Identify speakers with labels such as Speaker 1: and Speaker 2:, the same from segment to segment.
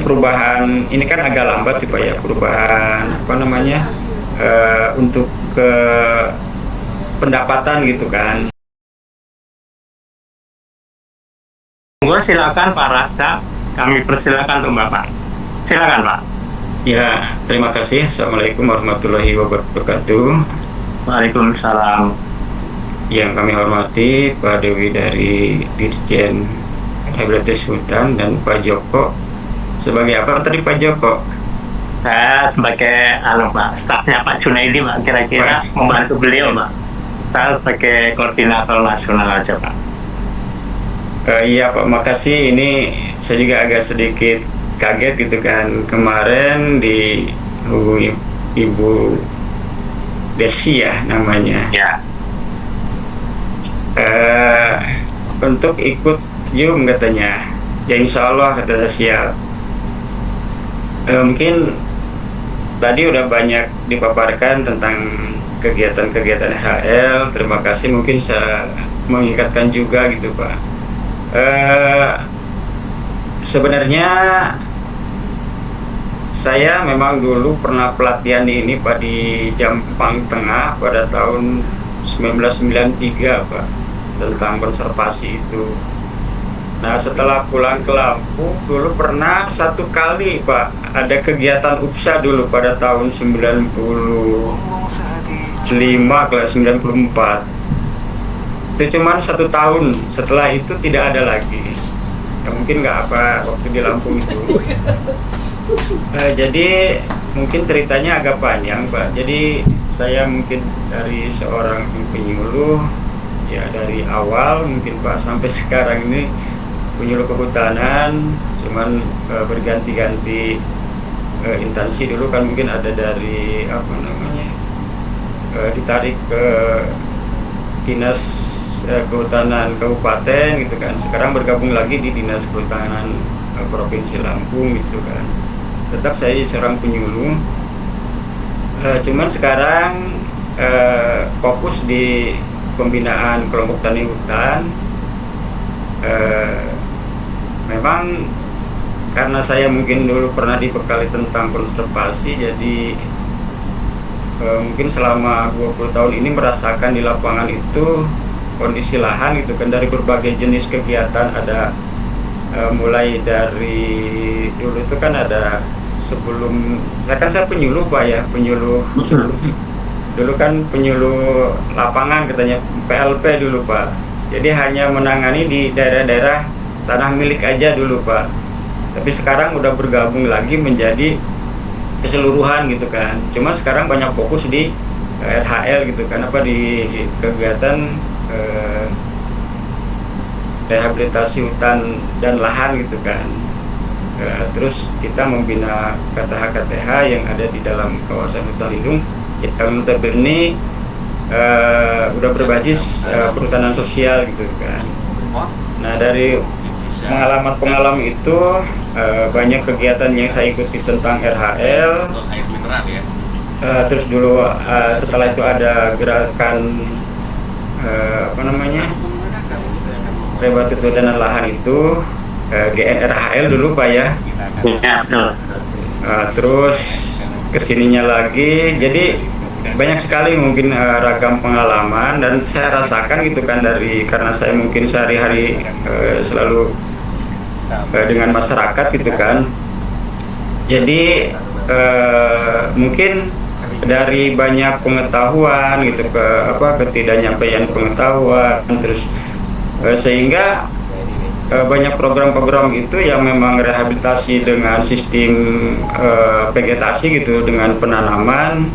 Speaker 1: perubahan ini kan agak lambat sih Pak ya, perubahan apa namanya untuk ke pendapatan gitu kan.
Speaker 2: Monggo silakan Pak Rasta, kami persilakan untuk Bapak. Silakan Pak.
Speaker 1: Ya, terima kasih. Assalamualaikum warahmatullahi wabarakatuh.
Speaker 2: Waalaikumsalam.
Speaker 1: Yang kami hormati Pak Dewi dari Dirjen Rehabilitasi Hutan dan Pak Joko. Sebagai apa tadi Pak Joko?
Speaker 2: Saya sebagai Pak, stafnya Pak Junaidi Pak, kira-kira membantu beliau Pak. Saya sebagai koordinator nasional aja Pak.
Speaker 1: Iya Pak, makasih. Ini saya juga agak sedikit kaget gitu kan. Kemarin di Ibu Desi ya namanya.
Speaker 2: Ya.
Speaker 1: Untuk ikut Zoom katanya. Ya insya Allah kata siap. Mungkin tadi udah banyak dipaparkan tentang kegiatan-kegiatan HL. Terima kasih. Mungkin saya mengingatkan juga gitu Pak. Sebenarnya saya memang dulu pernah pelatihan di ini Pak di Jampang Tengah pada tahun 1993 Pak, tentang konservasi itu. Nah setelah pulang ke Lampung dulu pernah satu kali Pak ada kegiatan UPSA dulu pada tahun 95 ke 94. Itu cuman 1 tahun, setelah itu tidak ada lagi. Ya, mungkin nggak apa waktu di Lampung itu. Jadi mungkin ceritanya agak panjang Pak. Jadi saya mungkin dari seorang penyuluh ya dari awal mungkin Pak sampai sekarang ini penyuluh kehutanan, cuman berganti-ganti instansi. Dulu kan mungkin ada dari apa namanya ditarik ke dinas kehutanan kabupaten gitu kan, sekarang bergabung lagi di dinas kehutanan provinsi Lampung gitu kan. Tetap saya seorang penyuluh, cuman sekarang fokus di pembinaan kelompok tani hutan. Memang karena saya mungkin dulu pernah dibekali tentang konservasi, jadi mungkin selama 20 tahun ini merasakan di lapangan itu kondisi lahan gitu kan, dari berbagai jenis kegiatan. Ada mulai dari dulu itu kan ada sebelum saya penyuluh Pak ya, penyuluh dulu kan penyuluh lapangan katanya, PLP dulu Pak. Jadi hanya menangani di daerah-daerah tanah milik aja dulu Pak. Tapi sekarang udah bergabung lagi menjadi keseluruhan gitu kan. Cuma sekarang banyak fokus di RHL gitu kan, apa di kegiatan rehabilitasi hutan dan lahan gitu kan. Terus kita membina KTH-KTH yang ada di dalam kawasan hutan lindung yang notabene udah berbasis perhutanan sosial gitu kan. Nah dari pengalaman itu banyak kegiatan yang saya ikuti tentang RHL. Terus dulu setelah itu ada gerakan apa namanya rehabilitasi hutan dan lahan itu, GNRHL dulu Pak ya. Terus kesininya lagi, jadi banyak sekali mungkin ragam pengalaman, dan saya rasakan gitu kan karena saya mungkin sehari-hari selalu dengan masyarakat gitu kan. Jadi mungkin dari banyak pengetahuan gitu ketidaknyampaian pengetahuan, terus sehingga banyak program-program itu yang memang rehabilitasi dengan sistem vegetasi gitu, dengan penanaman,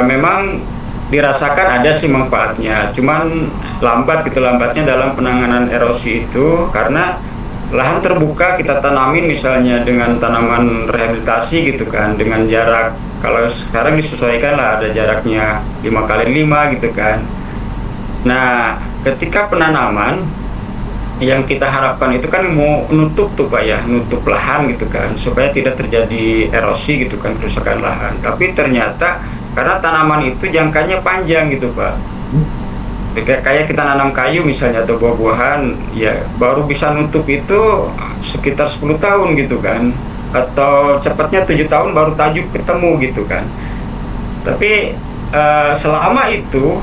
Speaker 1: memang dirasakan ada sih manfaatnya, cuman lambatnya dalam penanganan erosi itu, karena lahan terbuka kita tanamin misalnya dengan tanaman rehabilitasi gitu kan, dengan jarak, kalau sekarang disesuaikan lah ada jaraknya 5x5 gitu kan. Nah ketika penanaman yang kita harapkan itu kan mau nutup tuh Pak ya, nutup lahan gitu kan, supaya tidak terjadi erosi gitu kan, kerusakan lahan. Tapi ternyata karena tanaman itu jangkanya panjang gitu Pak, kayak kita nanam kayu misalnya atau buah-buahan ya, baru bisa nutup itu sekitar 10 tahun gitu kan. atau cepatnya 7 tahun baru tajuk ketemu gitu kan. Tapi selama itu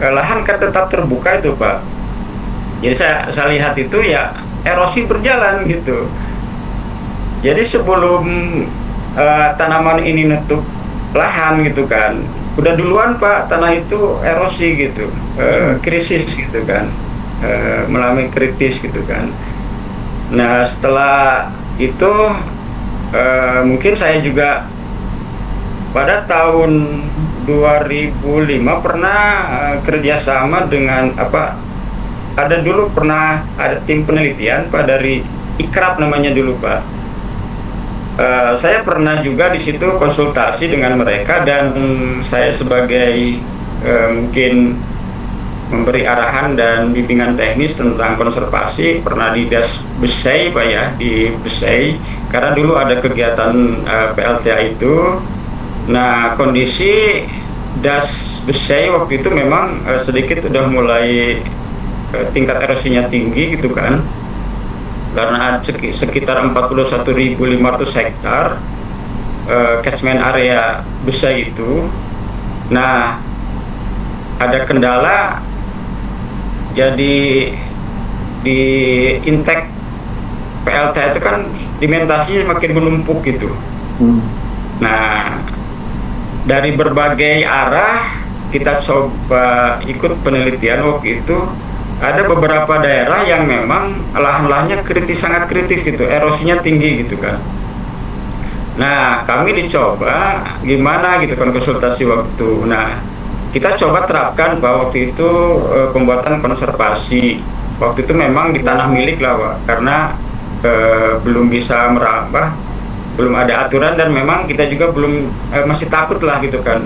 Speaker 1: lahan kan tetap terbuka itu Pak. Jadi saya lihat itu ya erosi berjalan gitu. Jadi sebelum tanaman ini nutup lahan gitu kan, udah duluan Pak tanah itu erosi gitu, krisis gitu kan, mengalami kritis gitu kan. Nah setelah itu mungkin saya juga pada tahun 2005 pernah kerjasama dengan ada dulu pernah ada tim penelitian Pak dari Ikrab namanya dulu Pak. Saya pernah juga di situ konsultasi dengan mereka dan saya sebagai mungkin memberi arahan dan bimbingan teknis tentang konservasi pernah di Das Besey Pak ya, di Besey, karena dulu ada kegiatan PLTA itu. Nah kondisi Das Besey waktu itu memang sedikit udah mulai tingkat erosinya tinggi gitu kan, karena sekitar 41.500 hektar catchment area Besey itu. Nah ada kendala, jadi di intake PLTA itu kan sedimentasinya makin menumpuk gitu. Nah dari berbagai arah kita coba ikut penelitian waktu itu, ada beberapa daerah yang memang lahan-lahannya sangat kritis gitu, erosinya tinggi gitu kan. Nah kami dicoba gimana gitu kan konsultasi waktu. Nah kita coba terapkan bahwa waktu itu pembuatan konservasi waktu itu memang di tanah milik lah Pak, karena belum bisa merambah, belum ada aturan, dan memang kita juga belum masih takut lah gitu kan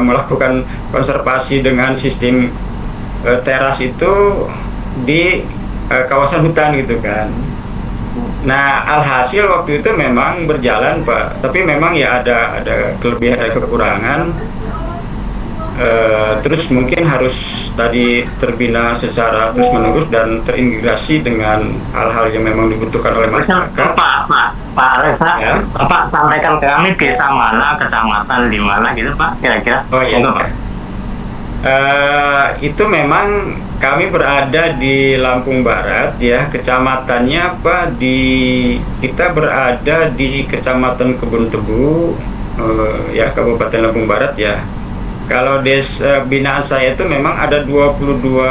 Speaker 1: melakukan konservasi dengan sistem teras itu di kawasan hutan gitu kan. Nah alhasil waktu itu memang berjalan Pak, tapi memang ya ada kelebihan dan kekurangan. Terus mungkin harus tadi terbina secara terus menerus dan terintegrasi dengan hal-hal yang memang dibutuhkan oleh masyarakat.
Speaker 2: Pak Reza, ya? Bapak sampaikan ke kami desa mana, kecamatan di mana gitu Pak, kira-kira?
Speaker 1: Oh iya Pak. Itu memang kami berada di Lampung Barat ya, kecamatannya Pak, kita berada di Kecamatan Kebun Tebu ya, Kabupaten Lampung Barat ya. Kalau desa binaan saya itu memang ada 22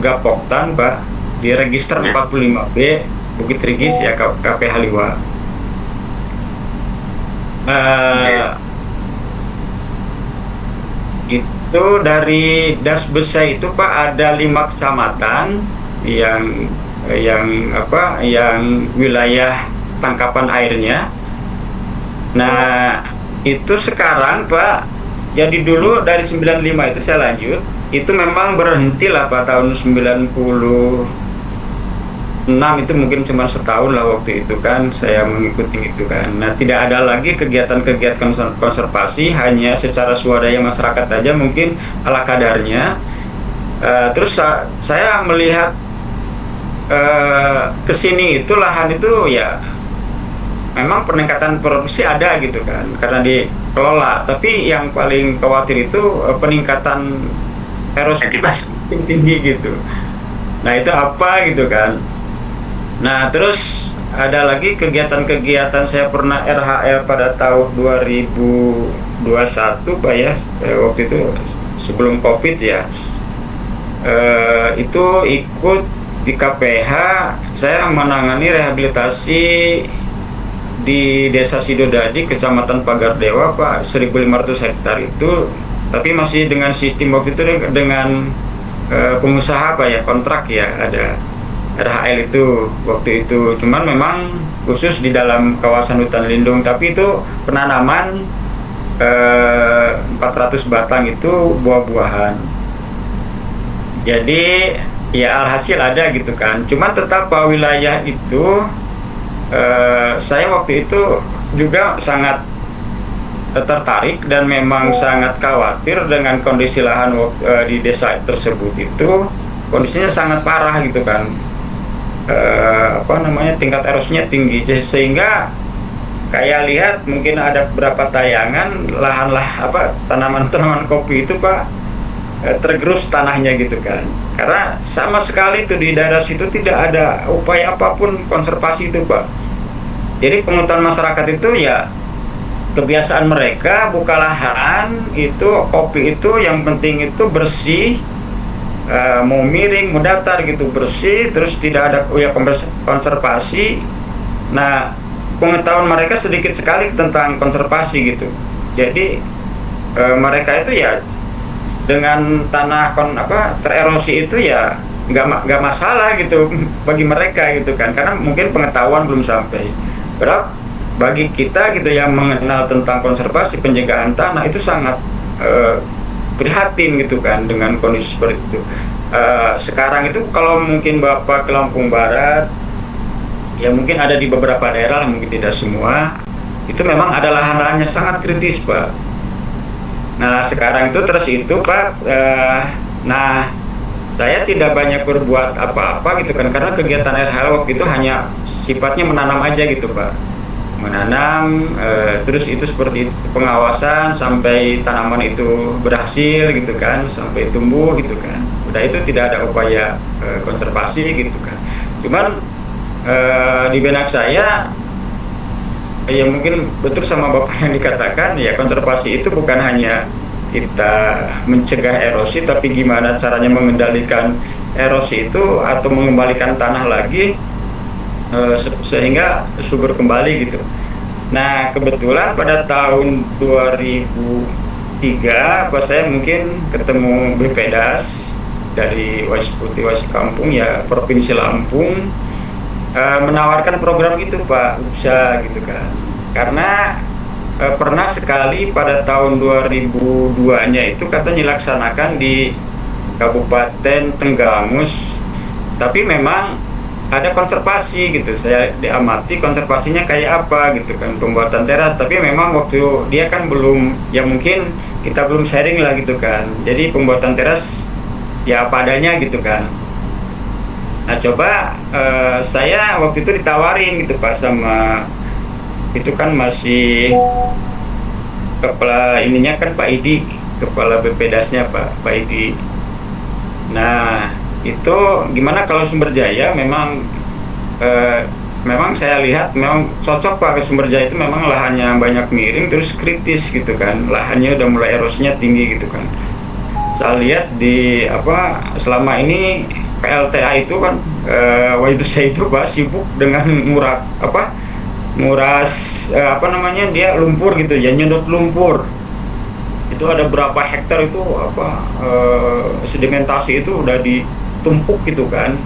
Speaker 1: gapoktan Pak, di register 45B Bukit Rigis ya, KP Haliwa. Itu dari Das Besey itu Pak ada 5 kecamatan yang wilayah tangkapan airnya. Nah itu sekarang Pak, jadi dulu dari 95 itu saya lanjut, itu memang berhenti lah Pak tahun 96 itu, mungkin cuma setahun lah waktu itu kan saya mengikuti itu kan. Nah tidak ada lagi kegiatan konservasi, hanya secara swadaya masyarakat aja mungkin ala kadarnya. Terus saya melihat kesini itu lahan itu ya memang peningkatan produksi ada gitu kan karena dikelola, tapi yang paling khawatir itu peningkatan erosi tinggi gitu. Nah itu apa gitu kan. Nah terus ada lagi kegiatan-kegiatan, saya pernah RHL pada tahun 2021 Pak ya, waktu itu sebelum COVID ya, itu ikut di KPH, saya menangani rehabilitasi di Desa Sidodadi, Kecamatan Pagardewa Pak, 1.500 hektar itu, tapi masih dengan sistem waktu itu dengan pengusaha Pak ya, kontrak ya, ada RHL itu waktu itu. Cuman memang khusus di dalam kawasan hutan lindung, tapi itu penanaman 400 batang itu buah-buahan. Jadi ya alhasil ada gitu kan. Cuman tetap Pak wilayah itu saya waktu itu juga sangat tertarik dan memang sangat khawatir dengan kondisi lahan di desa tersebut. Itu kondisinya sangat parah gitu kan, tingkat erosinya tinggi, sehingga kayak lihat mungkin ada beberapa tayangan lahan tanaman-tanaman kopi itu Pak tergerus tanahnya gitu kan. Karena sama sekali itu di daerah situ tidak ada upaya apapun konservasi itu Pak. Jadi penghutan masyarakat itu ya kebiasaan mereka buka lahan itu kopi itu yang penting itu bersih, mau miring mau datar gitu bersih, terus tidak ada konservasi. Nah pengetahuan mereka sedikit sekali tentang konservasi gitu. Jadi mereka itu ya dengan tanah tererosi itu ya nggak masalah gitu bagi mereka gitu kan, karena mungkin pengetahuan belum sampai. Berapa bagi kita gitu yang mengenal tentang konservasi penjagaan tanah itu sangat prihatin gitu kan dengan kondisi seperti itu. Sekarang itu kalau mungkin Bapak ke Lampung Barat, ya mungkin ada di beberapa daerah, mungkin tidak semua, itu memang ada lahan-lahannya sangat kritis Pak. Nah sekarang itu terus itu Pak, nah saya tidak banyak berbuat apa-apa gitu kan, karena kegiatan RHL waktu itu hanya sifatnya menanam aja gitu Pak. Menanam, terus itu seperti itu pengawasan sampai tanaman itu berhasil gitu kan, sampai tumbuh gitu kan. Udah itu tidak ada upaya konservasi gitu kan. Cuman di benak saya ya mungkin betul sama Bapak yang dikatakan, ya konservasi itu bukan hanya kita mencegah erosi, tapi gimana caranya mengendalikan erosi itu atau mengembalikan tanah lagi sehingga subur kembali gitu. Nah kebetulan pada tahun 2003 pas saya mungkin ketemu BPDAS dari Putih Wasi Kampung ya Provinsi Lampung, menawarkan program itu Pak, usaha gitu kan. Karena pernah sekali pada tahun 2002-nya itu katanya dilaksanakan di Kabupaten Tenggamus, tapi memang ada konservasi gitu. Saya diamati konservasinya kayak apa gitu kan, pembuatan teras, tapi memang waktu dia kan belum, ya mungkin kita belum sharing lah gitu kan. Jadi pembuatan teras ya apa adanya gitu kan. Nah coba saya waktu itu ditawarin gitu Pak sama itu kan masih kepala ininya kan Pak Idi, kepala BPDAS-nya Pak Idi. Nah itu gimana kalau Sumber Jaya memang saya lihat memang cocok Pak ke Sumber Jaya, itu memang lahannya banyak miring terus kritis gitu kan, lahannya udah mulai erosinya tinggi gitu kan. Saya lihat di selama ini PLTA itu kan waktu saya itu Pak sibuk dengan nguras dia lumpur gitu ya, nyedot lumpur. Itu ada berapa hektar itu sedimentasi itu udah ditumpuk gitu kan.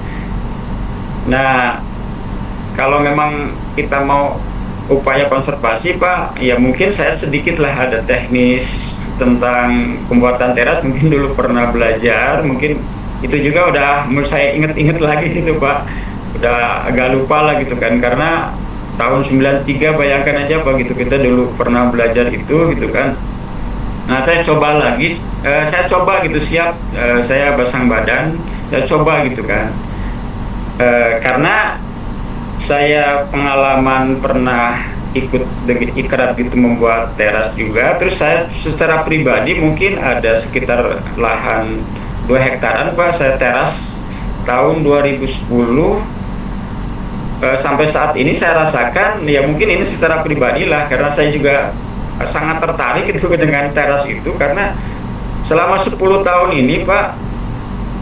Speaker 1: Nah kalau memang kita mau upaya konservasi Pak, ya mungkin saya sedikit lah ada teknis tentang pembuatan teras, mungkin dulu pernah belajar, mungkin itu juga udah saya inget-inget lagi gitu Pak, udah agak lupa lah gitu kan, karena tahun 93 bayangkan aja Pak gitu, kita dulu pernah belajar itu gitu kan. Nah saya coba lagi, siap, saya pasang badan, saya coba gitu kan, karena saya pengalaman pernah ikut ikrar gitu membuat teras juga. Terus saya secara pribadi mungkin ada sekitar lahan 2 hektaran Pak, saya teras tahun 2010 sampai saat ini. Saya rasakan ya mungkin ini secara pribadi lah, karena saya juga sangat tertarik itu dengan teras itu, karena selama 10 tahun ini Pak,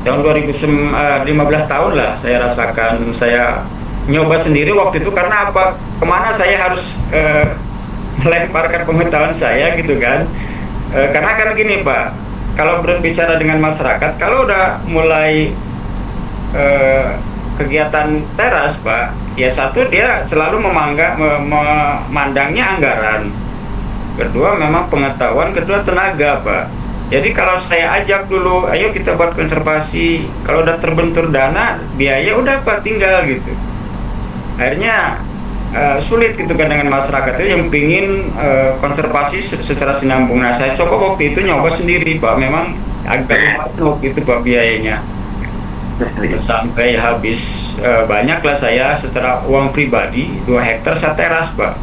Speaker 1: tahun 2015 tahun lah saya rasakan, saya nyoba sendiri waktu itu. Karena apa, kemana saya harus melemparkan pengetahuan saya gitu kan. Karena kan gini Pak, kalau berbicara dengan masyarakat, kalau udah mulai kegiatan teras Pak, ya satu dia selalu memandangnya anggaran, kedua memang pengetahuan, kedua tenaga Pak. Jadi kalau saya ajak dulu, ayo kita buat konservasi, kalau udah terbentur dana, biaya udah Pak tinggal gitu. Akhirnya sulit gitu kan dengan masyarakat itu yang pingin konservasi secara sinambung. Nah saya coba waktu itu nyoba sendiri Pak, memang agak lumayan waktu itu Pak biayanya, sampai habis banyak lah saya secara uang pribadi 2 hektar saya teras Pak.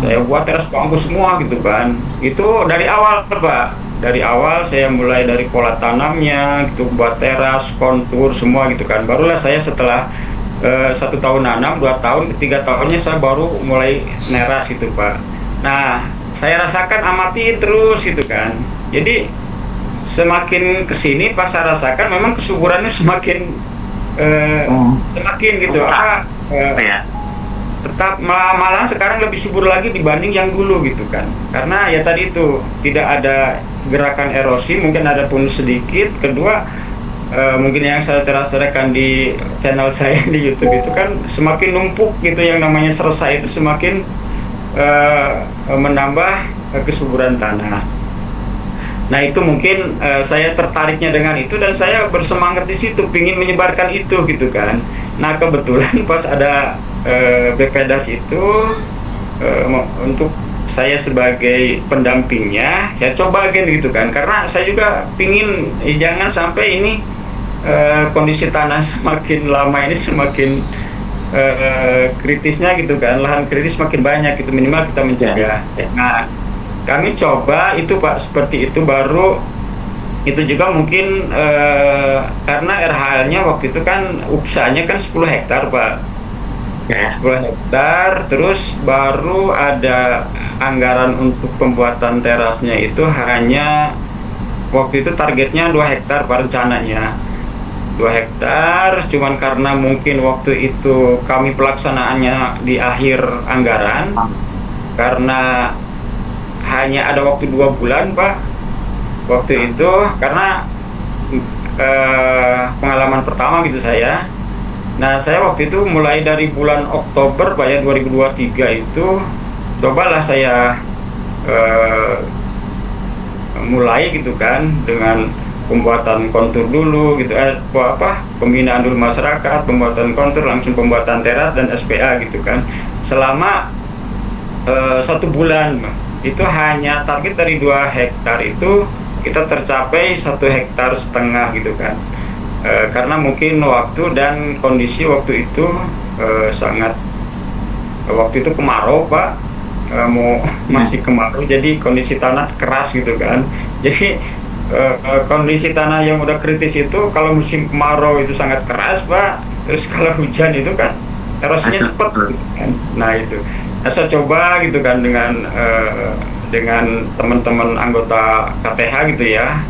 Speaker 1: Saya buat teras bambu semua gitu kan. Itu dari awal Pak. Dari awal saya mulai dari pola tanamnya gitu, buat teras, kontur semua gitu kan. Barulah saya setelah 1 tahun nanam, 2 tahun, ketiga tahunnya saya baru mulai neras gitu Pak. Nah, saya rasakan amati terus gitu kan. Jadi semakin kesini pas saya rasakan memang kesuburannya semakin semakin gitu apa
Speaker 2: Ya.
Speaker 1: tetap malah sekarang lebih subur lagi dibanding yang dulu gitu kan, karena ya tadi itu tidak ada gerakan erosi, mungkin ada pun sedikit. Kedua, mungkin yang saya ceritakan di channel saya di YouTube itu kan semakin numpuk gitu, yang namanya sersa itu semakin menambah kesuburan tanah. Nah itu mungkin saya tertariknya dengan itu dan saya bersemangat di situ, pingin menyebarkan itu gitu kan. Nah kebetulan pas ada BPDAS itu untuk saya sebagai pendampingnya, saya coba gitu kan, karena saya juga pingin jangan sampai ini kondisi tanah semakin lama ini semakin kritisnya gitu kan, lahan kritis semakin banyak gitu, minimal kita mencegah. Nah kami coba itu Pak seperti itu, baru itu juga mungkin karena RHL-nya waktu itu kan UPSA-nya kan 10 hektar Pak. 10 hektar, terus baru ada anggaran untuk pembuatan terasnya itu hanya waktu itu targetnya 2 hektar Pak, rencananya 2 hektar, cuman karena mungkin waktu itu kami pelaksanaannya di akhir anggaran, karena hanya ada waktu 2 bulan Pak waktu itu, karena pengalaman pertama gitu saya. Nah saya waktu itu mulai dari bulan Oktober Pak ya 2023 itu cobalah saya mulai gitu kan dengan pembuatan kontur dulu gitu, pembinaan dulu masyarakat, pembuatan kontur, langsung pembuatan teras dan SPA gitu kan, selama 1 bulan itu hanya target dari 2 hektar itu kita tercapai 1,5 hektar gitu kan, karena mungkin waktu dan kondisi waktu itu sangat, waktu itu kemarau Pak, masih kemarau, jadi kondisi tanah keras gitu kan. Jadi kondisi tanah yang udah kritis itu kalau musim kemarau itu sangat keras Pak, terus kalau hujan itu kan erosinya cepat gitu kan. Nah itu saya coba gitu kan dengan teman-teman anggota KTH gitu ya.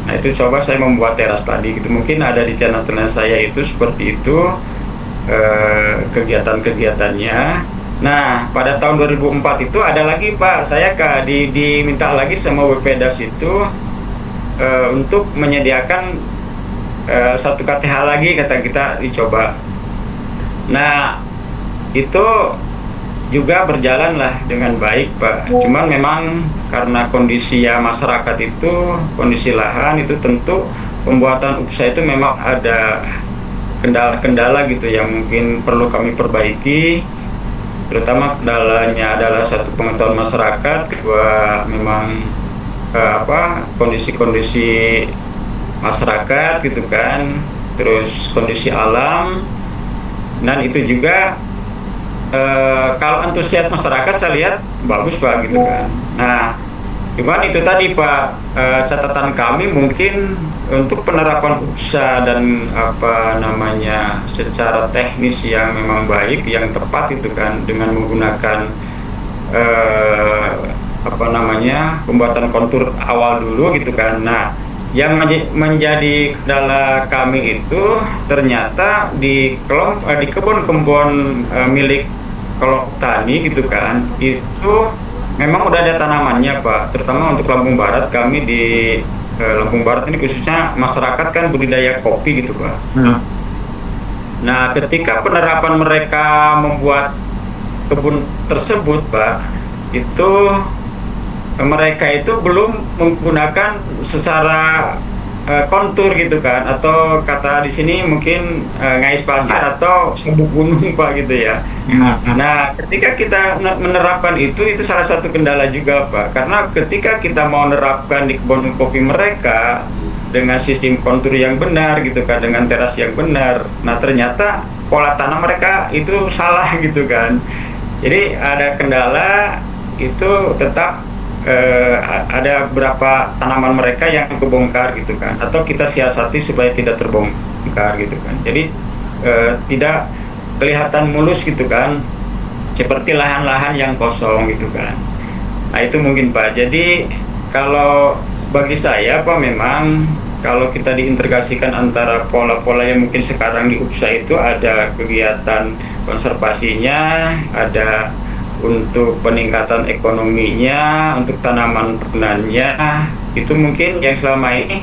Speaker 1: Nah itu coba saya membuat teras tadi gitu, mungkin ada di channel saya itu seperti itu kegiatan-kegiatannya. Nah pada tahun 2004 itu ada lagi Pak, saya diminta lagi sama BPDAS itu untuk menyediakan 1 KTH lagi, kata kita dicoba. Nah itu juga berjalan lah dengan baik Pak, cuman memang karena kondisi ya masyarakat itu, kondisi lahan itu tentu pembuatan UPSA itu memang ada kendala-kendala gitu yang mungkin perlu kami perbaiki, terutama kendalanya adalah satu pengetahuan masyarakat, kedua memang kondisi-kondisi masyarakat gitu kan, terus kondisi alam, dan itu juga kalau antusias masyarakat saya lihat bagus Pak gitu kan. Nah cuman itu tadi Pak, catatan kami mungkin untuk penerapan UPSA dan secara teknis yang memang baik, yang tepat itu kan, dengan menggunakan pembuatan kontur awal dulu gitu kan. Nah yang menjadi kendala kami itu ternyata di kebun-kebun milik kelompok tani gitu kan, itu memang udah ada tanamannya Pak, terutama untuk Lampung Barat. Kami di Lampung Barat ini khususnya masyarakat kan budidaya kopi gitu Pak. Nah ketika penerapan mereka membuat kebun tersebut Pak, itu mereka itu belum menggunakan secara kontur gitu kan, atau kata di sini mungkin ngais pasir atau sabuk gunung Pak gitu ya. Nah ketika kita menerapkan itu salah satu kendala juga Pak, karena ketika kita mau menerapkan di kebun kopi mereka dengan sistem kontur yang benar gitu kan, dengan teras yang benar, nah ternyata pola tanam mereka itu salah gitu kan. Jadi ada kendala itu tetap ada beberapa tanaman mereka yang kebongkar gitu kan, atau kita siasati supaya tidak terbongkar gitu kan. Jadi tidak kelihatan mulus gitu kan, seperti lahan-lahan yang kosong gitu kan. Nah itu mungkin Pak. Jadi kalau bagi saya Pak, memang kalau kita diintegrasikan antara pola-pola yang mungkin sekarang di UPSA itu ada kegiatan konservasinya, ada untuk peningkatan ekonominya, untuk tanaman punannya, itu mungkin yang selama ini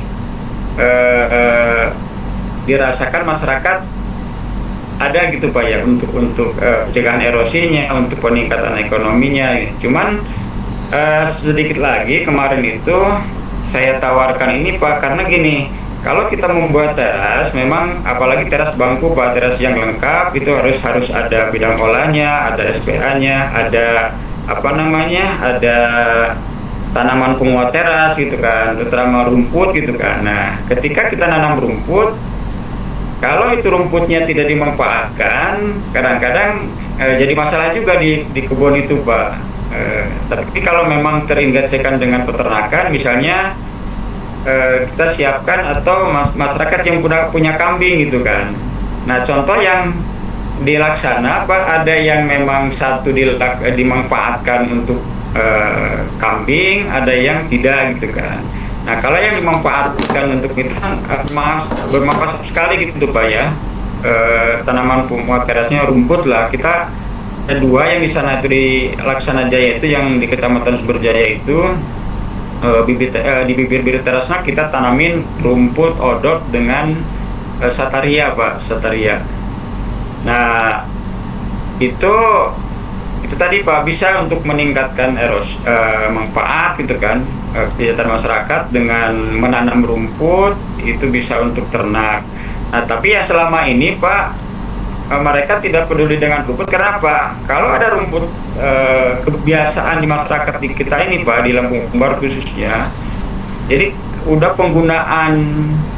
Speaker 1: dirasakan masyarakat ada gitu Pak ya, untuk pencegahan erosinya, untuk peningkatan ekonominya. Cuman sedikit lagi kemarin itu saya tawarkan ini Pak, karena gini, kalau kita membuat teras, memang apalagi teras bangku Pak, teras yang lengkap itu harus ada bidang olahnya, ada SPA-nya, ada apa namanya, ada tanaman penguat teras gitu kan, terutama rumput gitu kan. Nah, ketika kita nanam rumput, kalau itu rumputnya tidak dimanfaatkan, kadang-kadang jadi masalah juga di kebun itu Pak. Tapi kalau memang terintegrasikan dengan peternakan, misalnya kita siapkan, atau masyarakat yang punya kambing gitu kan. Nah contoh yang dilaksana Pak, ada yang memang satu dimanfaatkan untuk kambing, ada yang tidak gitu kan. Nah kalau yang dimanfaatkan untuk itu bermanfaat sekali gitu Pak ya. Tanaman penguat terasnya rumput lah, kita ada dua yang di sana itu di Laksana Jaya itu, yang di Kecamatan Sumberjaya itu di bibir-bibir terasnya kita tanamin rumput odot dengan sataria Pak, sataria. Nah itu tadi Pak, bisa untuk meningkatkan manfaat gitu kan, kegiatan masyarakat dengan menanam rumput itu bisa untuk ternak. Nah tapi ya selama ini Pak, mereka tidak peduli dengan rumput. Kenapa? Kalau ada rumput, kebiasaan di masyarakat di kita ini Pak, di Lampung Barat khususnya, jadi udah penggunaan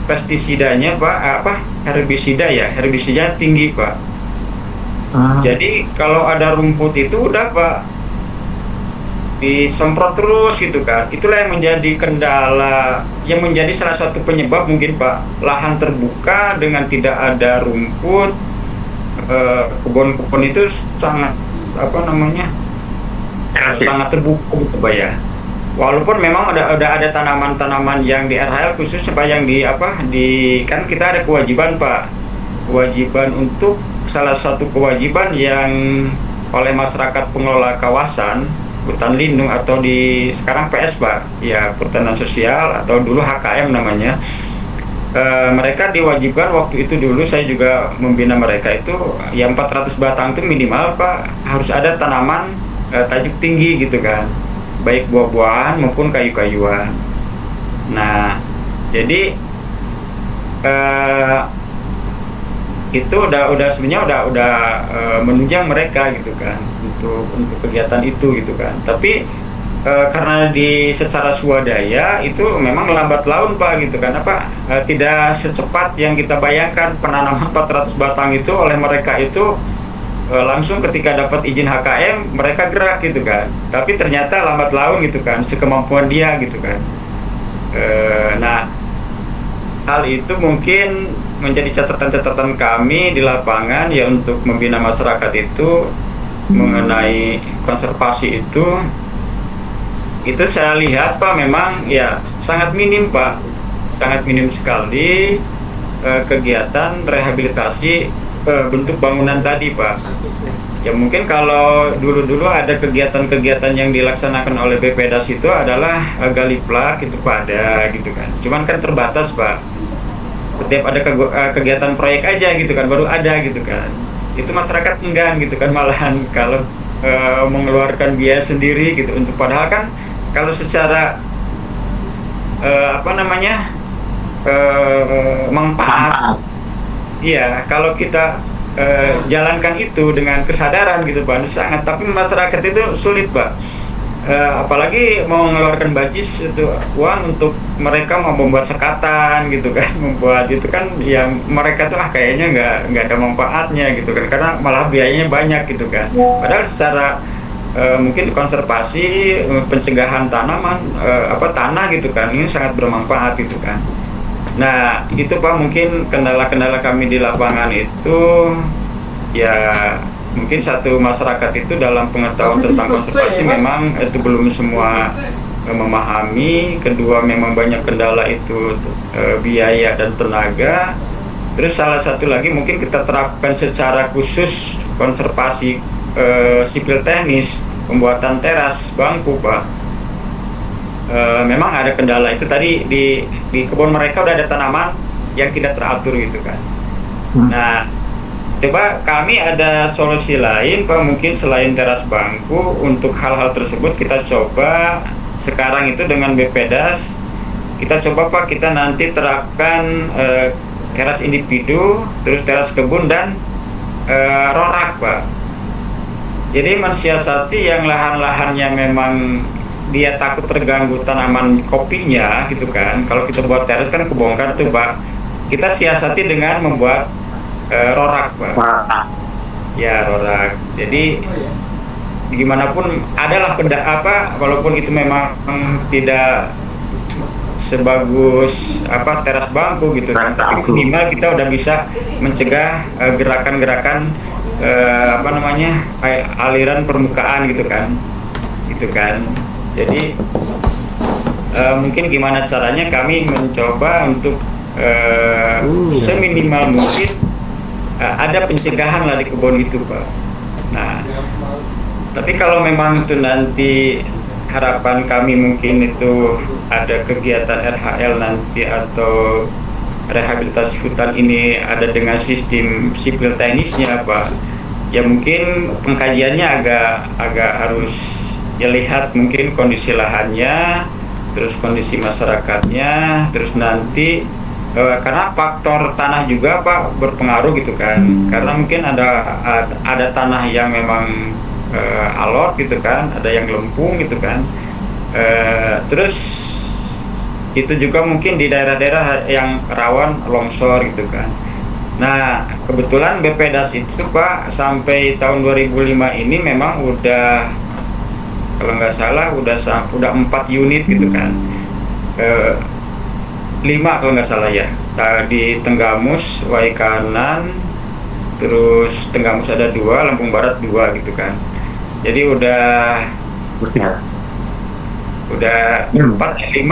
Speaker 1: pestisidanya Pak, herbisida tinggi Pak. Jadi kalau ada rumput itu udah Pak, disemprot terus gitu kan. Itulah yang menjadi kendala, yang menjadi salah satu penyebab mungkin Pak, lahan terbuka dengan tidak ada rumput. Kebun-kebun itu sangat sangat terbuka gitu Pak ya. Walaupun memang udah ada tanaman-tanaman yang di RHL khusus Pak, yang kan kita ada kewajiban Pak, kewajiban untuk salah satu kewajiban yang oleh masyarakat pengelola kawasan hutan lindung, atau sekarang PS Pak ya, perhutanan sosial, atau dulu HKM namanya. Mereka diwajibkan waktu itu, dulu saya juga membina mereka itu, ya 400 batang itu minimal Pak, harus ada tanaman tajuk tinggi gitu kan, baik buah-buahan maupun kayu-kayuan. Nah jadi itu udah sebenarnya udah menunjang mereka gitu kan, untuk kegiatan itu gitu kan. Tapi karena secara swadaya itu memang lambat laun Pak gitu kan, tidak secepat yang kita bayangkan. Penanaman 400 batang itu oleh mereka itu langsung ketika dapat izin HKM mereka gerak gitu kan, tapi ternyata lambat laun gitu kan, sekemampuan dia gitu kan. Nah hal itu mungkin menjadi catatan-catatan kami di lapangan ya, untuk membina masyarakat itu mengenai konservasi itu saya lihat Pak, memang ya sangat minim Pak, sangat minim sekali kegiatan rehabilitasi bentuk bangunan tadi Pak. Ya mungkin kalau dulu ada kegiatan-kegiatan yang dilaksanakan oleh BPDAS itu adalah gali plak itu pada gitu kan, cuman kan terbatas Pak. Setiap ada kegiatan proyek aja gitu kan, baru ada gitu kan, itu masyarakat enggan gitu kan, malahan kalau mengeluarkan biaya sendiri gitu, untuk padahal kan kalau secara manfaat, iya kalau kita jalankan itu dengan kesadaran gitu Pak, sangat. Tapi masyarakat itu sulit Pak, apalagi mau mengeluarkan bajis itu uang untuk mereka mau membuat sekatan gitu kan, membuat itu kan yang mereka tuh kayaknya nggak ada manfaatnya gitu kan, karena malah biayanya banyak gitu kan. Padahal secara mungkin konservasi, pencegahan tanaman, tanah gitu kan, ini sangat bermanfaat gitu kan. Nah itu Pak, mungkin kendala-kendala kami di lapangan itu ya, mungkin satu, masyarakat itu dalam pengetahuan tentang konservasi memang itu belum semua memahami. Kedua, memang banyak kendala itu biaya dan tenaga. Terus salah satu lagi mungkin kita terapkan secara khusus konservasi sipil teknis, pembuatan teras bangku Pak. Memang ada kendala itu tadi, di kebun mereka udah ada tanaman yang tidak teratur gitu kan. Nah, coba kami ada solusi lain Pak, mungkin selain teras bangku. Untuk hal-hal tersebut kita coba sekarang itu dengan BPDAS, kita coba Pak, kita nanti terapkan teras individu, terus teras kebun dan rorak Pak. Jadi mensiasati yang lahan-lahannya memang dia takut terganggu tanaman kopinya gitu kan. Kalau kita buat teras kan kebongkar tuh Pak, kita siasati dengan membuat rorak Pak. Ya, rorak. Jadi gimana pun adalah walaupun itu memang tidak sebagus teras bangku gitu kan, tapi minimal kita udah bisa mencegah gerakan-gerakan aliran permukaan gitu kan. Jadi mungkin gimana caranya kami mencoba untuk seminimal mungkin ada pencegahan lah di kebun itu Pak. Nah, tapi kalau memang itu nanti harapan kami mungkin itu ada kegiatan RHL nanti atau rehabilitasi hutan ini ada dengan sistem sipil teknisnya Pak, ya mungkin pengkajiannya agak harus ya lihat mungkin kondisi lahannya, terus kondisi masyarakatnya, terus nanti karena faktor tanah juga Pak berpengaruh gitu kan, karena mungkin ada tanah yang memang alot gitu kan, ada yang lempung gitu kan, terus itu juga mungkin di daerah-daerah yang rawan longsor gitu kan. Nah kebetulan BPDAS itu Pak sampai tahun 2005 ini memang udah, kalau nggak salah udah 4 unit gitu kan, 5 kalau nggak salah ya, di Tenggamus, Waikanan, terus Tenggamus ada 2, Lampung Barat 2 gitu kan. Jadi udah 5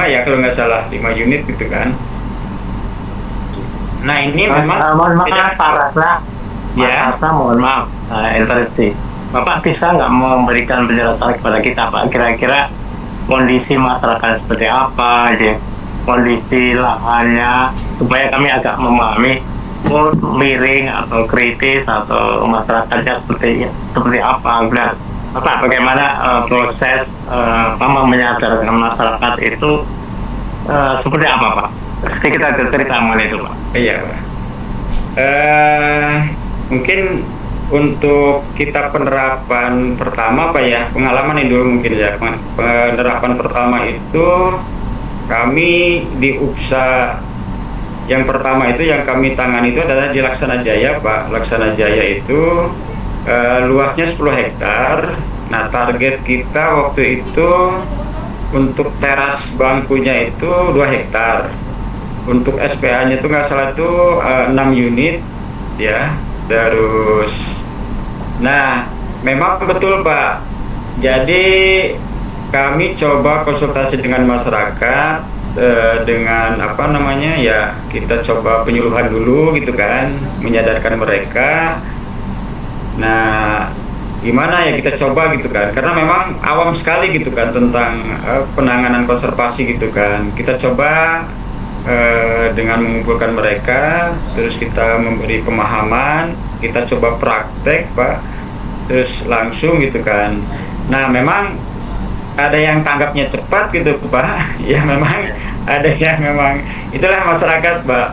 Speaker 1: ya kalau nggak salah, 5 unit gitu kan. Nah ini memang
Speaker 2: mohon maaf Pak Rasna,
Speaker 1: ya.
Speaker 2: Mohon maaf interupsi. Bapak bisa nggak memberikan penjelasan kepada kita Pak, kira-kira kondisi masyarakat seperti apa aja, kondisi lahannya, supaya kami agak memahami miring atau kritis atau masyarakatnya seperti apa. Dan Bapak bagaimana proses menyadarkan masyarakat itu seperti apa Pak? Sedikit aja cerita mengenai itu Pak.
Speaker 1: Iya Pak. Mungkin untuk kita penerapan pertama Pak ya, pengalaman ini dulu mungkin ya. Penerapan pertama itu kami di UPSA yang pertama itu yang kami tangani itu adalah di Laksana Jaya Pak. Laksana Jaya itu luasnya 10 hektar. Nah target kita waktu itu untuk teras bangkunya itu 2 hektar. Untuk SPA-nya itu nggak salah itu 6 unit ya. Terus, nah memang betul Pak. Jadi kami coba konsultasi dengan masyarakat, dengan ya kita coba penyuluhan dulu gitu kan, menyadarkan mereka. Nah gimana ya kita coba gitu kan, karena memang awam sekali gitu kan tentang penanganan konservasi gitu kan. Kita coba dengan mengumpulkan mereka, terus kita memberi pemahaman, kita coba praktek Pak, terus langsung gitu kan. Nah memang ada yang tanggapnya cepat gitu Pak, ya memang ada yang memang itulah masyarakat Pak.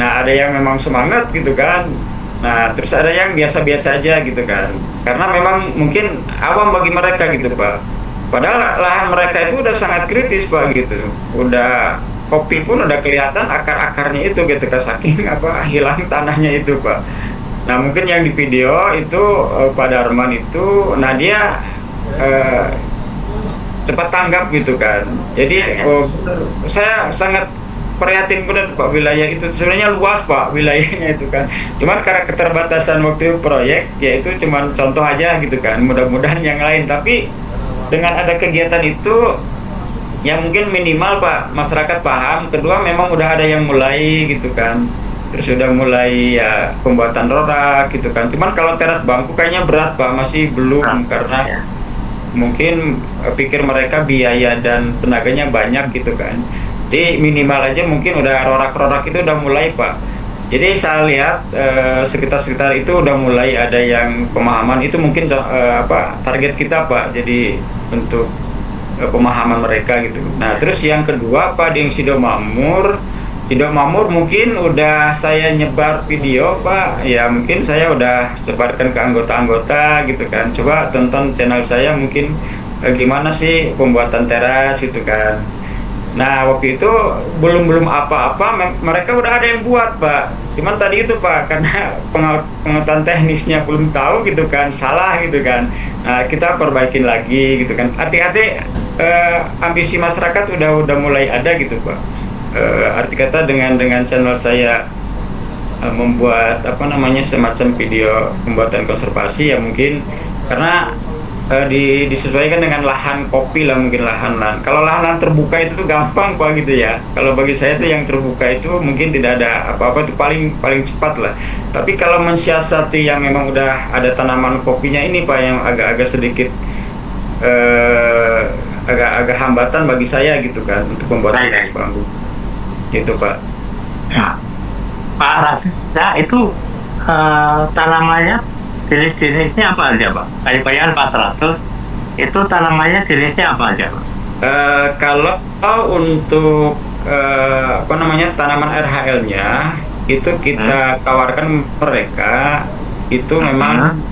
Speaker 1: Nah ada yang memang semangat gitu kan. Nah terus ada yang biasa-biasa aja gitu kan, karena memang mungkin awam bagi mereka gitu Pak. Padahal lahan mereka itu udah sangat kritis Pak gitu. Udah kopi pun udah kelihatan akar-akarnya itu gitu kan saking apa hilang tanahnya itu Pak. Nah mungkin yang di video itu Pak Darman itu, nah dia eh, cepat tanggap gitu kan. Jadi saya sangat prihatin benar Pak, wilayah itu sebenarnya luas Pak wilayahnya itu kan. Cuman karena keterbatasan waktu itu proyek, yaitu cuman contoh aja gitu kan. Mudah-mudahan yang lain. Tapi dengan ada kegiatan itu, ya mungkin minimal Pak masyarakat paham. Kedua memang udah ada yang mulai gitu kan. Terus sudah mulai ya pembuatan rorak gitu kan. Cuman kalau teras bangku kayaknya berat Pak, masih belum karena mungkin pikir mereka biaya dan tenaganya banyak gitu kan. Jadi minimal aja mungkin udah rorak-rorak itu udah mulai Pak. Jadi saya lihat sekitar-sekitar itu udah mulai ada yang pemahaman itu mungkin apa target kita Pak. Jadi untuk pemahaman mereka gitu. Nah terus yang kedua Pak di Sidomamur, Sidomamur mungkin udah saya nyebar video Pak. Ya mungkin saya udah sebarkan ke anggota-anggota gitu kan. Coba tonton channel saya mungkin gimana sih pembuatan teras gitu kan. Nah waktu itu belum apa-apa mereka udah ada yang buat Pak. Cuman tadi itu Pak karena pengetahuan teknisnya belum tahu gitu kan, salah gitu kan. Nah kita perbaikin lagi gitu kan. Hati-hati ambisi masyarakat udah mulai ada gitu Pak. Arti kata dengan channel saya membuat apa namanya semacam video pembuatan konservasi ya mungkin karena disesuaikan dengan lahan kopi lah mungkin lahan. Kalau lahan terbuka itu gampang Pak gitu ya. Kalau bagi saya itu yang terbuka itu mungkin tidak ada apa-apa itu paling cepat lah. Tapi kalau mensiasati yang memang udah ada tanaman kopinya ini Pak yang agak-agak sedikit agak hambatan bagi saya gitu kan untuk pembuatan teras bambu. Gitu Pak.
Speaker 2: Ya. Pak Rasda itu tanamannya jenis-jenisnya apa aja Pak? Kayu-kayuan 400 itu tanamannya jenisnya apa aja Pak?
Speaker 1: Kalau untuk apa namanya tanaman RHL-nya itu kita tawarkan mereka itu memang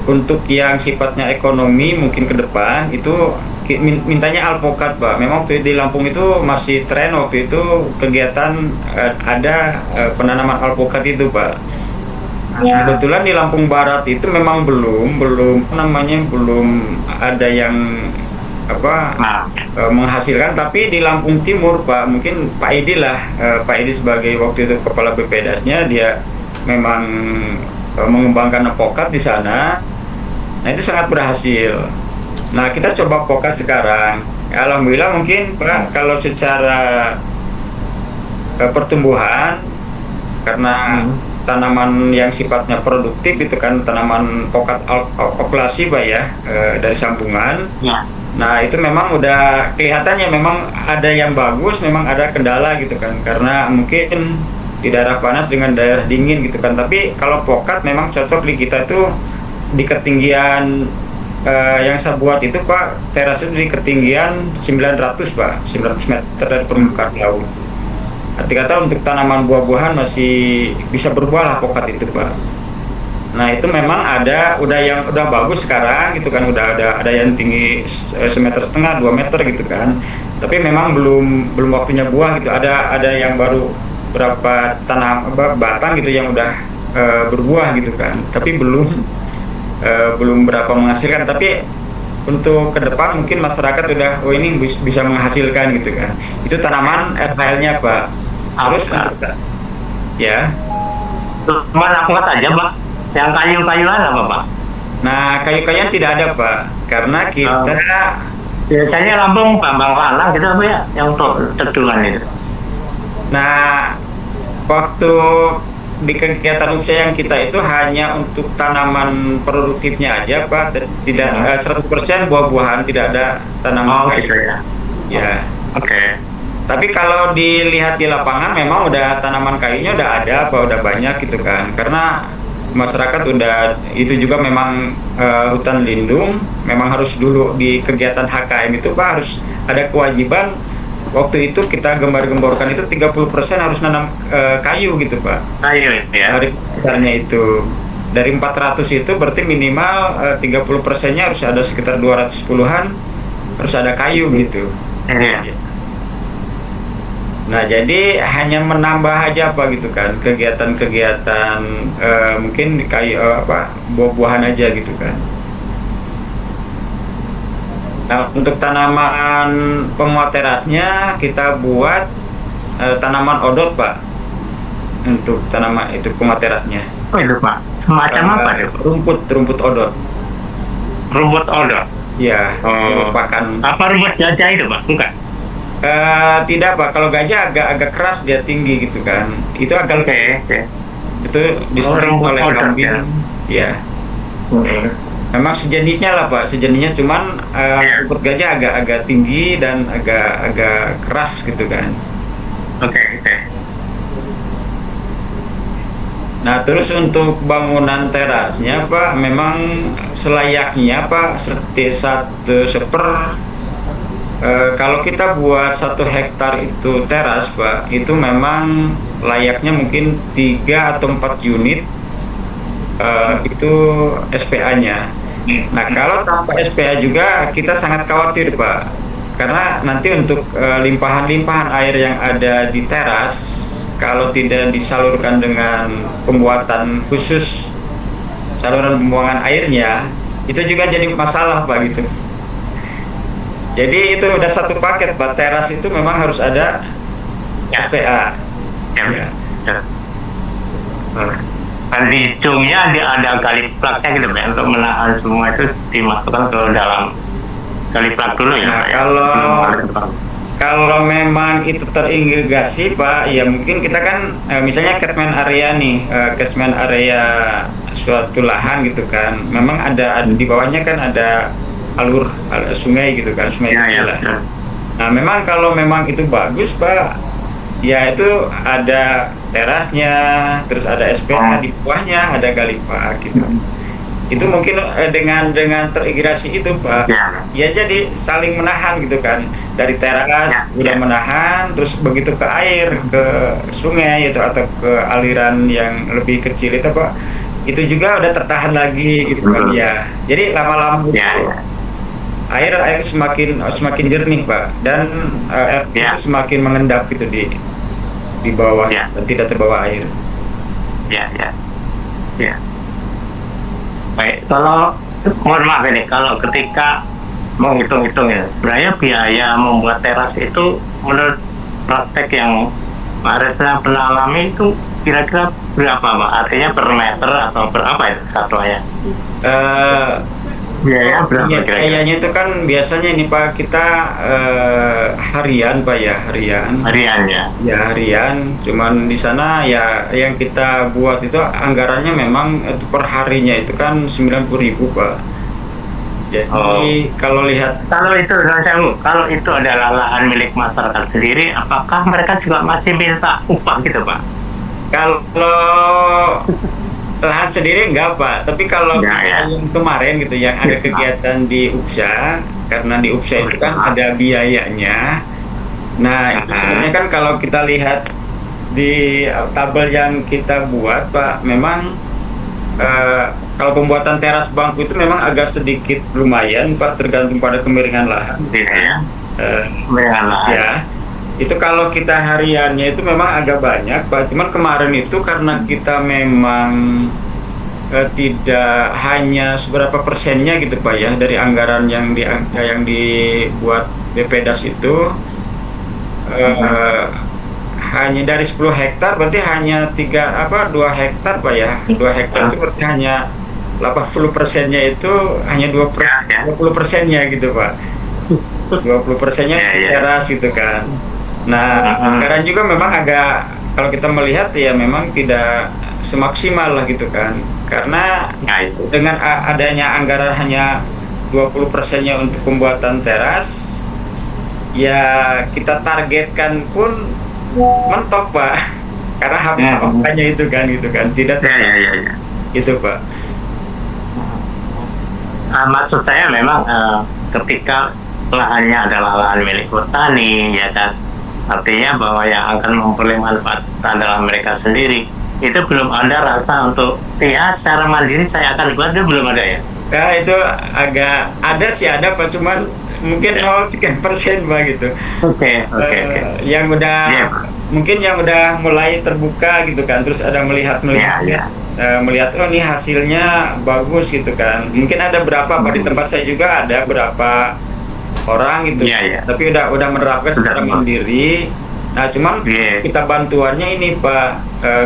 Speaker 1: untuk yang sifatnya ekonomi mungkin ke depan itu mintanya alpokat Pak. Memang di Lampung itu masih tren waktu itu kegiatan ada penanaman alpokat itu Pak. Kebetulan di Lampung Barat itu memang belum ada yang apa menghasilkan, tapi di Lampung Timur Pak mungkin Pak Edi lah Pak Edi sebagai waktu itu kepala BPDAS-nya dia memang mengembangkan alpokat di sana. Nah itu sangat berhasil. Nah kita coba alpokat sekarang. Alhamdulillah mungkin Pak kalau secara pertumbuhan karena tanaman yang sifatnya produktif itu kan tanaman pokat okulasi Pak ya dari sambungan. Nah itu memang udah kelihatannya memang ada yang bagus, memang ada kendala gitu kan karena mungkin di daerah panas dengan daerah dingin gitu kan. Tapi kalau pokat memang cocok di kita tuh di ketinggian yang saya buat itu Pak teras itu di ketinggian 900 Pak 900 meter dari permukaan laut. Arti kata untuk tanaman buah-buahan masih bisa berbuah lah pokat itu Pak. Nah itu memang udah bagus sekarang gitu kan udah ada yang tinggi 1,5 meter 2 meter gitu kan. Tapi memang belum waktunya buah gitu. Ada yang baru berapa batang gitu yang udah berbuah gitu kan. Tapi belum berapa menghasilkan. Tapi untuk ke depan mungkin masyarakat udah ini bisa menghasilkan gitu kan. Itu tanaman RHL-nya Pak. Harus untuk ya.
Speaker 2: Mana aku kata aja Pak. Yang kayu-kayuan apa Pak?
Speaker 1: Nah kayu-kayuan tidak ada Pak. Karena kita
Speaker 2: biasanya Lampung Bambang Lanang gitu apa ya yang untuk teduhan itu.
Speaker 1: Nah waktu di kegiatan usaha yang kita itu hanya untuk tanaman produktifnya aja Pak, tidak 100% buah-buahan, tidak ada tanaman kayu.
Speaker 2: Gitu ya.
Speaker 1: Ya.
Speaker 2: Oke.
Speaker 1: Tapi kalau dilihat di lapangan memang udah tanaman kayunya udah ada Pak, udah banyak gitu kan. Karena masyarakat udah itu juga memang hutan lindung, memang harus dulu di kegiatan HKM itu Pak harus ada kewajiban. Waktu itu kita gembar-gemborkan itu 30% harus nanam kayu gitu Pak.
Speaker 2: Kayu ya.
Speaker 1: Dari sekitarnya itu dari 400 itu berarti minimal 30%-nya harus ada sekitar 210-an harus ada kayu gitu.
Speaker 2: Iya.
Speaker 1: Nah, jadi hanya menambah aja apa gitu kan kegiatan-kegiatan, mungkin kayu, buah-buahan aja gitu kan. Nah, untuk tanaman penguat terasnya kita buat tanaman odot, Pak. Untuk tanaman itu penguat terasnya.
Speaker 2: Oh itu Pak, semacam apa itu?
Speaker 1: Rumput odot.
Speaker 2: Rumput odot.
Speaker 1: Ya, merupakan
Speaker 2: Apa rumput gajah itu Pak? Bukan.
Speaker 1: tidak, Pak. Kalau gajah agak keras, dia tinggi gitu kan. Itu agak
Speaker 2: Oke.
Speaker 1: itu disebut
Speaker 2: rumput
Speaker 1: oleh
Speaker 2: odot,
Speaker 1: kambing. Ya. Memang sejenisnya lah, Pak. Sejenisnya, cuman rumput gajah agak tinggi dan agak keras gitu kan.
Speaker 2: Oke.
Speaker 1: Nah, terus untuk bangunan terasnya, Pak, memang selayaknya, Pak, kalau kita buat 1 hektar itu teras, Pak, itu memang layaknya mungkin 3 atau 4 unit itu SPA-nya. Nah, kalau tanpa SPA juga kita sangat khawatir, Pak, karena nanti untuk limpahan-limpahan air yang ada di teras, kalau tidak disalurkan dengan pembuatan khusus saluran pembuangan airnya, itu juga jadi masalah, Pak, gitu. Jadi itu udah satu paket, Pak. Teras itu memang harus ada SPA.
Speaker 2: Ya. Dan di ujungnya ada gali plaknya gitu Pak, untuk menahan semua itu dimasukkan ke dalam gali plak dulu ya.
Speaker 1: Nah,
Speaker 2: Pak,
Speaker 1: kalau memang itu teririgasi, Pak, ya mungkin kita kan misalnya catchment area nih, catchment area suatu lahan gitu kan. Memang ada di bawahnya kan ada alur sungai gitu kan, sungai kecil lah. Nah, memang kalau memang itu bagus, Pak, ya itu ada terasnya, terus ada SPA di bawahnya, ada gali plak gitu. Itu mungkin dengan terintegrasi itu, Pak, ya jadi saling menahan gitu kan. Dari teras udah menahan, terus begitu ke air, ke sungai itu atau ke aliran yang lebih kecil itu, Pak, itu juga udah tertahan lagi gitu kan ya. Jadi lama-lama itu air semakin jernih, Pak, dan air itu semakin mengendap gitu di bawah dan tidak terbawa air.
Speaker 2: Ya. Baik, kalau mohon maaf ini, kalau ketika mau hitung-hitung ya, sebenarnya biaya membuat teras itu menurut praktek yang Pak Resna pernah alami itu kira-kira berapa, Pak? Artinya per meter atau berapa itu satuannya? Biaya berapa kira-kira?
Speaker 1: Biayanya itu kan biasanya ini, Pak, kita harian, Pak, ya, harian.
Speaker 2: Harian ya? Ya,
Speaker 1: harian. Cuman di sana ya yang kita buat itu anggarannya memang itu per harinya itu kan 90.000, Pak. Jadi kalau
Speaker 2: kalau itu adalah lahan milik masyarakat sendiri, apakah mereka juga masih minta upah gitu, Pak?
Speaker 1: Kalau lahan sendiri enggak, Pak, tapi kalau yang kemarin gitu yang ada kegiatan di UPSA, karena di UPSA itu kan ada biayanya. Nah, itu sebenarnya kan kalau kita lihat di tabel yang kita buat, Pak, memang kalau pembuatan teras bangku itu memang agak sedikit lumayan, Pak, tergantung pada kemiringan lahan. Ya. Itu kalau kita hariannya itu memang agak banyak, Pak. Cuman kemarin itu karena kita memang tidak hanya seberapa persennya gitu, Pak, ya, dari anggaran yang dibuat BPDAS itu hanya dari 10 hektar berarti hanya 2 hektar, Pak, ya. 2 hektar itu berarti hanya 80%-nya itu hanya 20%-nya gitu, Pak. 20%-nya teras gitu kan. Nah, anggaran juga memang agak, kalau kita melihat ya memang tidak semaksimal lah gitu kan. Karena dengan adanya anggaran hanya 20%-nya untuk pembuatan teras, ya kita targetkan pun mentok, Pak. Karena habis angkanya itu kan gitu kan. Tidak itu, Pak.
Speaker 2: Maksud saya memang ketika lahannya adalah lahan milik petani, ya kan, artinya bahwa yang akan memperoleh manfaat adalah mereka sendiri. Itu belum ada rasa untuk secara mandiri saya akan buat, itu belum ada ya?
Speaker 1: Ya, itu agak ada sih, ada, Pak, cuman mungkin 0 sekian % Pak gitu.
Speaker 2: Oke.
Speaker 1: Yang udah
Speaker 2: Iya.
Speaker 1: mungkin yang udah mulai terbuka gitu kan, terus ada melihat
Speaker 2: Iya.
Speaker 1: melihat oh ini hasilnya bagus gitu kan. Mungkin ada berapa Pak, di tempat saya juga ada berapa orang gitu,
Speaker 2: Iya.
Speaker 1: tapi udah menerapkan
Speaker 2: Sudah,
Speaker 1: secara
Speaker 2: Pak.
Speaker 1: mandiri. Nah cuman
Speaker 2: Iya.
Speaker 1: kita bantuannya ini Pak,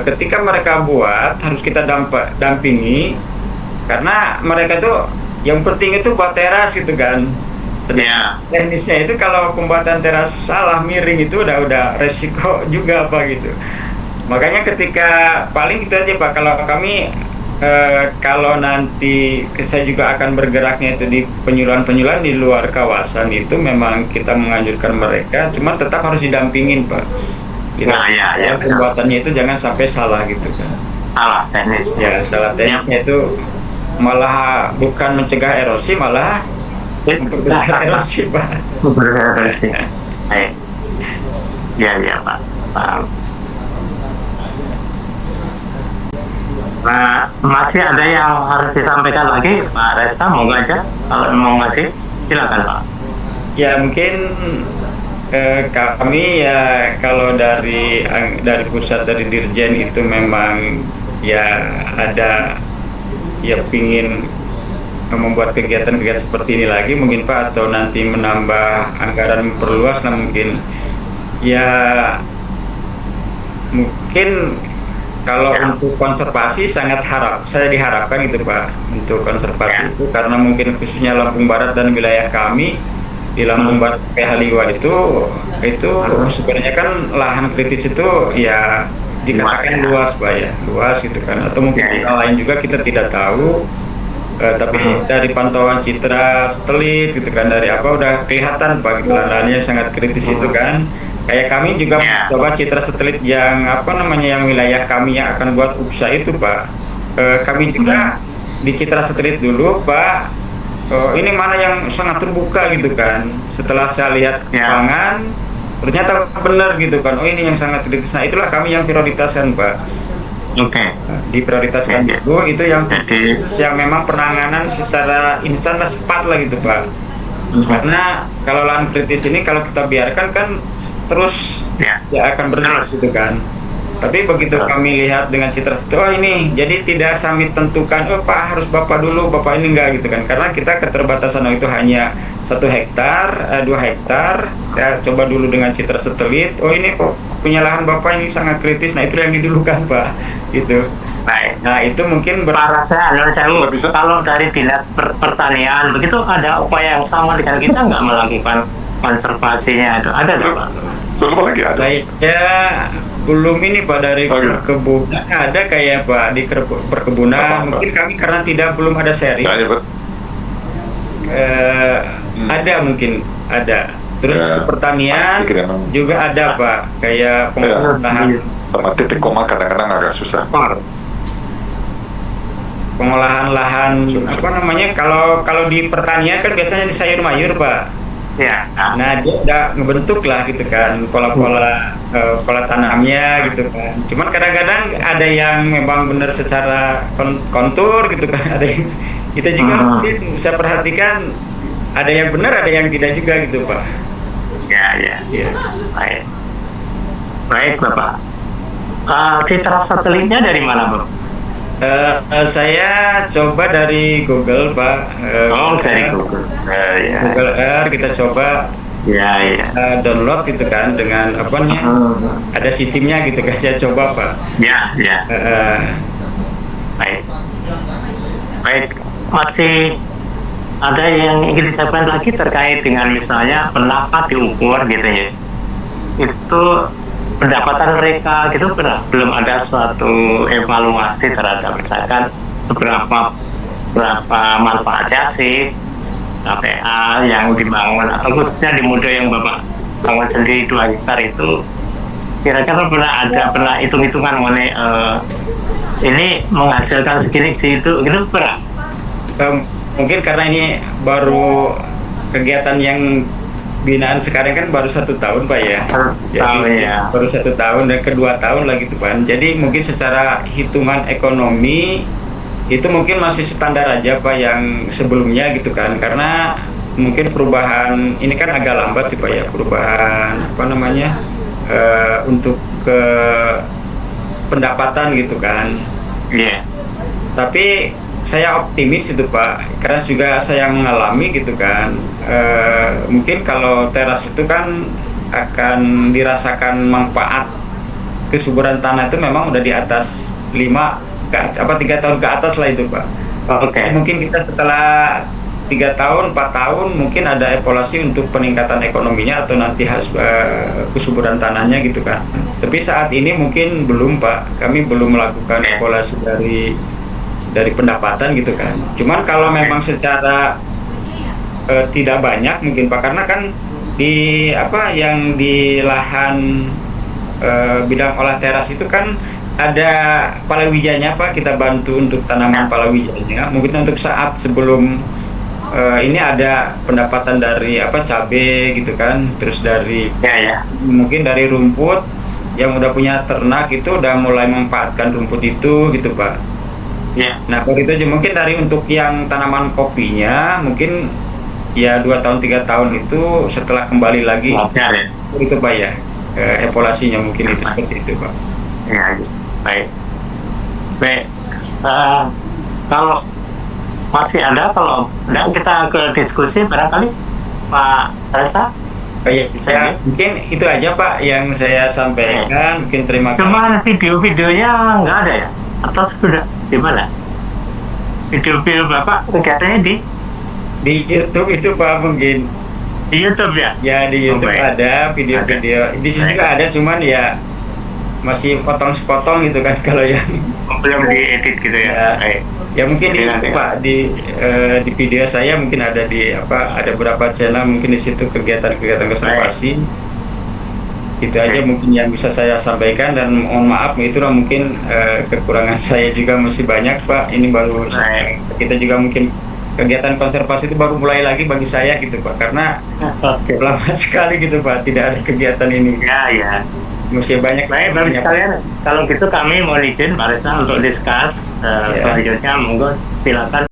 Speaker 1: ketika mereka buat harus kita dampingi, karena mereka tuh yang penting itu buat teras gitu kan.
Speaker 2: Iya.
Speaker 1: Teknisnya itu kalau pembuatan teras salah, miring, itu udah resiko juga Pak gitu. Makanya ketika paling itu aja Pak, kalau kami kalau nanti saya juga akan bergeraknya itu di penyuluhan-penyuluhan di luar kawasan, itu memang kita menganjurkan mereka, cuman tetap harus didampingin Pak.
Speaker 2: Nah, iya, benar.
Speaker 1: Pembuatannya itu jangan sampai salah gitu kan.
Speaker 2: Salah teknis.
Speaker 1: Ya, salah teknisnya itu malah bukan mencegah erosi, malah memperbesar erosi Pak.
Speaker 2: Bererosi. Baik. Iya Pak. Paham. Nah, masih ada yang harus disampaikan lagi Pak Resta, monggo aja kalau mau ngasih, silakan Pak.
Speaker 1: Ya mungkin kami ya kalau dari pusat, dari Dirjen itu memang ya ada ya pingin membuat kegiatan-kegiatan seperti ini lagi mungkin Pak, atau nanti menambah anggaran, memperluas lah mungkin. Ya mungkin kalau untuk konservasi saya diharapkan gitu Pak, untuk konservasi itu, karena mungkin khususnya Lampung Barat dan wilayah kami di Lampung Barat PH Liwa itu sebenarnya kan lahan kritis itu ya dikatakan luas Pak ya, luas gitu kan, atau mungkin lain juga kita tidak tahu. Tapi dari pantauan citra satelit gitu kan, dari apa udah kelihatan Pak gitu, lahannya sangat kritis itu kan. Kayak kami juga coba citra satelit yang yang wilayah kami yang akan buat UPSA itu Pak. Kami juga di citra satelit dulu Pak. Ini mana yang sangat terbuka gitu kan. Setelah saya lihat lapangan, ternyata benar gitu kan. Oh ini yang sangat kritis. Nah itulah kami yang prioritaskan Pak.
Speaker 2: Oke.
Speaker 1: Diprioritaskan dulu itu yang memang penanganan secara instan dan cepat lah gitu Pak. Karena kalau lahan kritis ini kalau kita biarkan kan terus ya akan berterus gitu kan. Tapi begitu kami lihat dengan citra itu, oh ini jadi tidak kami tentukan, oh Pak harus Bapak dulu, Bapak ini enggak gitu kan. Karena kita keterbatasan itu hanya 1 hektar, 2 hektar. Saya coba dulu dengan citra satelit, oh ini kok punya lahan Bapak ini sangat kritis. Nah itu yang didulukan Pak, gitu.
Speaker 2: Baik.
Speaker 1: Nah itu mungkin
Speaker 2: saya kalau dari dinas pertanian begitu ada upaya yang sama dengan kita nggak melakukan konservasinya itu ada nggak Pak?
Speaker 3: Soal lagi ada.
Speaker 1: Saya belum ini Pak, dari perkebunan ada kayak Pak, di perkebunan mungkin kami karena belum ada seri. Ada mungkin ada. Terus pertanian juga ada Pak, kayak pengolahan
Speaker 3: sama titik koma kadang-kadang agak susah.
Speaker 1: Pengolahan lahan kalau di pertanian kan biasanya di sayur mayur Pak.
Speaker 2: Ya.
Speaker 1: Nah dia udah ngebentuk lah gitu kan pola tanamnya gitu kan. Cuman kadang-kadang ada yang memang benar secara kontur gitu kan. Ada yang kita juga mungkin bisa perhatikan, ada yang benar ada yang tidak juga gitu Pak.
Speaker 2: Ya. Baik Bapak. Citra satelitnya dari mana Bro?
Speaker 1: Saya coba dari Google Pak.
Speaker 2: Dari Google.
Speaker 1: Google Earth kita coba. Download gitu kan dengan ada sistemnya gitu kan, saya coba Pak.
Speaker 2: Baik. Masih ada yang ingin disampaikan lagi terkait dengan misalnya pendapat diukur gitu ya. Itu pendapatan mereka gitu, belum ada suatu evaluasi terhadap misalkan berapa manfaatnya sih KPA yang dibangun, atau khususnya di Mudo yang Bapak bangun sendiri 2 hektar itu, kira-kira pernah hitung-hitungan mengenai ini menghasilkan segini itu gitu pernah?
Speaker 1: Mungkin karena ini baru kegiatan yang binaan sekarang kan baru 1 tahun Pak ya. Baru 1 tahun dan kedua tahun lagi tuh Pak. Jadi mungkin secara hitungan ekonomi itu mungkin masih standar aja Pak yang sebelumnya gitu kan. Karena mungkin perubahan ini kan agak lambat sih Pak ya, perubahan apa namanya untuk ke pendapatan gitu kan.
Speaker 2: Iya.
Speaker 1: Tapi saya optimis itu Pak, karena juga saya mengalami gitu kan. Mungkin kalau teras itu kan akan dirasakan manfaat kesuburan tanah itu memang udah di atas 3 tahun ke atas lah itu Pak.
Speaker 2: Oke.
Speaker 1: Mungkin kita setelah 3 tahun, 4 tahun mungkin ada evaluasi untuk peningkatan ekonominya atau nanti harus kesuburan tanahnya gitu kan. Tapi saat ini mungkin belum Pak, kami belum melakukan evaluasi dari pendapatan gitu kan. Cuman kalau memang secara tidak banyak mungkin Pak, karena kan di yang di lahan bidang olah teras itu kan ada palawijanya Pak, kita bantu untuk tanaman palawijanya. Mungkin untuk saat sebelum ini ada pendapatan dari cabai gitu kan, terus dari mungkin dari rumput yang udah punya ternak itu udah mulai memanfaatkan rumput itu gitu Pak. Nah kalau itu aja mungkin dari untuk yang tanaman kopinya mungkin ya 2 tahun 3 tahun itu setelah kembali lagi itu Pak ya, evaluasinya mungkin itu seperti itu Pak.
Speaker 2: Ya, baik. Kalau masih ada, kalau enggak kita ke diskusi barangkali Pak Resta.
Speaker 1: Ya, mungkin itu aja Pak yang saya sampaikan. Mungkin terima kasih.
Speaker 2: Cuman video-videonya nggak ada ya? Atau sudah di mana? Video-video Bapak kegiatannya di
Speaker 1: YouTube itu Pak mungkin.
Speaker 2: Di YouTube ya?
Speaker 1: Ya di YouTube ada video-video. Di sini juga ada, cuman ya masih potong-sepotong gitu kan kalau yang
Speaker 2: belum diedit gitu ya.
Speaker 1: Ya mungkin di itu Pak di video saya mungkin ada ada beberapa channel mungkin di situ kegiatan-kegiatan konservasi. Itu aja mungkin yang bisa saya sampaikan, dan mohon maaf itulah mungkin kekurangan saya juga masih banyak Pak. Ini baru kita juga mungkin kegiatan konservasi itu baru mulai lagi bagi saya gitu Pak, karena lama sekali gitu Pak tidak ada kegiatan ini.
Speaker 2: Ya.
Speaker 1: Masih banyak.
Speaker 2: Baik, Bapak sekalian, kalau gitu kami mohon izin Pak Resta untuk diskus selanjutnya, monggo silakan.